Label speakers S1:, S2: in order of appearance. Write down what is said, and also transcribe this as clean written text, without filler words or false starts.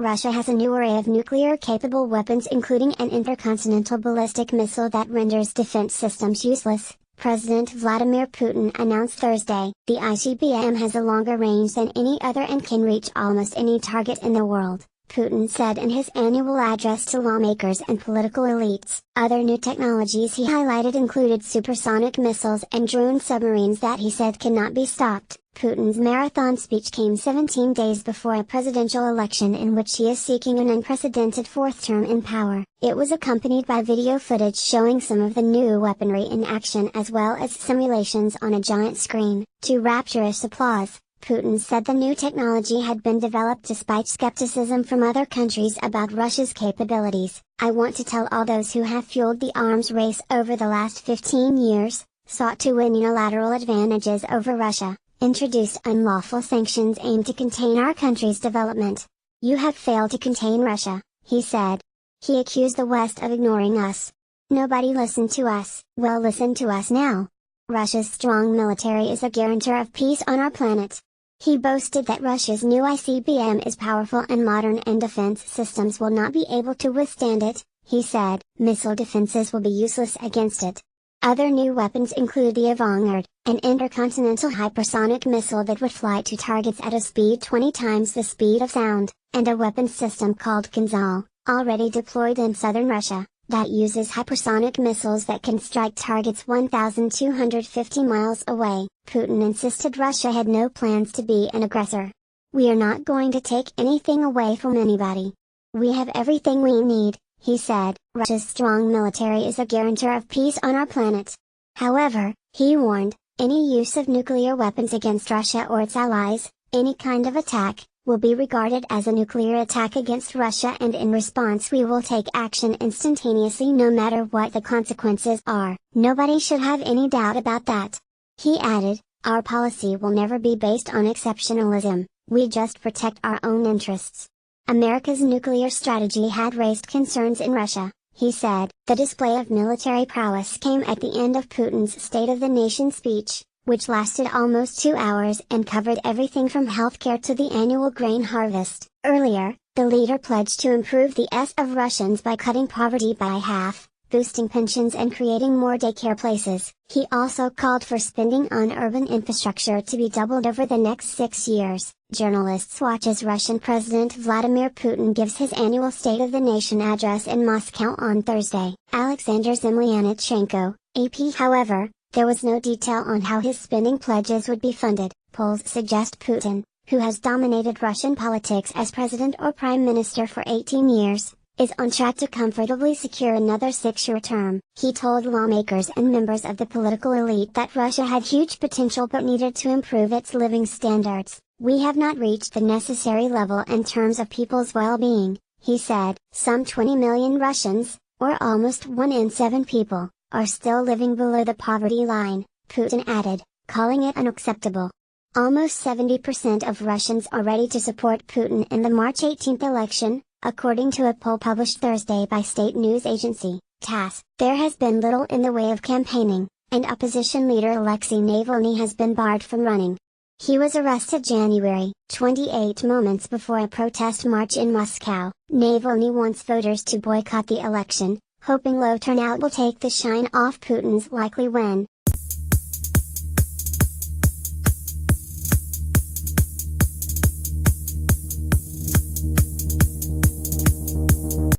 S1: Russia has a new array of nuclear-capable weapons, including an intercontinental ballistic missile that renders defense systems useless, President Vladimir Putin announced Thursday. The ICBM has a longer range than any other and can reach almost any target in the world, Putin said in his annual address to lawmakers and political elites. Other new technologies he highlighted included supersonic missiles and drone submarines that he said cannot be stopped. Putin's marathon speech came 17 days before a presidential election in which he is seeking an unprecedented fourth term in power. It was accompanied by video footage showing some of the new weaponry in action as well as simulations on a giant screen. To rapturous applause, Putin said the new technology had been developed despite skepticism from other countries about Russia's capabilities. "I want to tell all those who have fueled the arms race over the last 15 years, sought to win unilateral advantages over Russia, introduced unlawful sanctions aimed to contain our country's development. You have failed to contain Russia," he said. He accused the West of ignoring us. "Nobody listened to us." Well, listen to us now. Russia's strong military is a guarantor of peace on our planet. He boasted that Russia's new ICBM is powerful and modern and defense systems will not be able to withstand it, he said. Missile defenses will be useless against it. Other new weapons include the Avangard, an intercontinental hypersonic missile that would fly to targets at a speed 20 times the speed of sound, and a weapons system called Kinzhal, already deployed in southern Russia, that uses hypersonic missiles that can strike targets 1,250 miles away. Putin insisted Russia had no plans to be an aggressor. "We are not going to take anything away from anybody. We have everything we need," he said. Russia's strong military is a guarantor of peace on our planet. However, he warned, any use of nuclear weapons against Russia or its allies, any kind of attack, will be regarded as a nuclear attack against Russia, and in response we will take action instantaneously no matter what the consequences are. Nobody should have any doubt about that. He added, "Our policy will never be based on exceptionalism, we just protect our own interests." America's nuclear strategy had raised concerns in Russia, he said. The display of military prowess came at the end of Putin's State of the Nation speech, which lasted almost 2 hours and covered everything from healthcare to the annual grain harvest. Earlier, the leader pledged to improve the lives of Russians by cutting poverty by half, boosting pensions and creating more daycare places. He also called for spending on urban infrastructure to be doubled over the next 6 years. Journalists watch as Russian President Vladimir Putin gives his annual State of the Nation address in Moscow on Thursday. Alexander Zemlyanichenko, AP. However, there was no detail on how his spending pledges would be funded. Polls suggest Putin, who has dominated Russian politics as president or prime minister for 18 years, is on track to comfortably secure another 6-year term. He told lawmakers and members of the political elite that Russia had huge potential but needed to improve its living standards. "We have not reached the necessary level in terms of people's well-being," he said. Some 20 million Russians, or almost 1 in 7 people, are still living below the poverty line, Putin added, calling it unacceptable. Almost 70% of Russians are ready to support Putin in the March 18 election, according to a poll published Thursday by state news agency, TASS. There has been little in the way of campaigning, and opposition leader Alexei Navalny has been barred from running. He was arrested January 28 moments before a protest march in Moscow. Navalny wants voters to boycott the election, hoping low turnout will take the shine off Putin's likely win.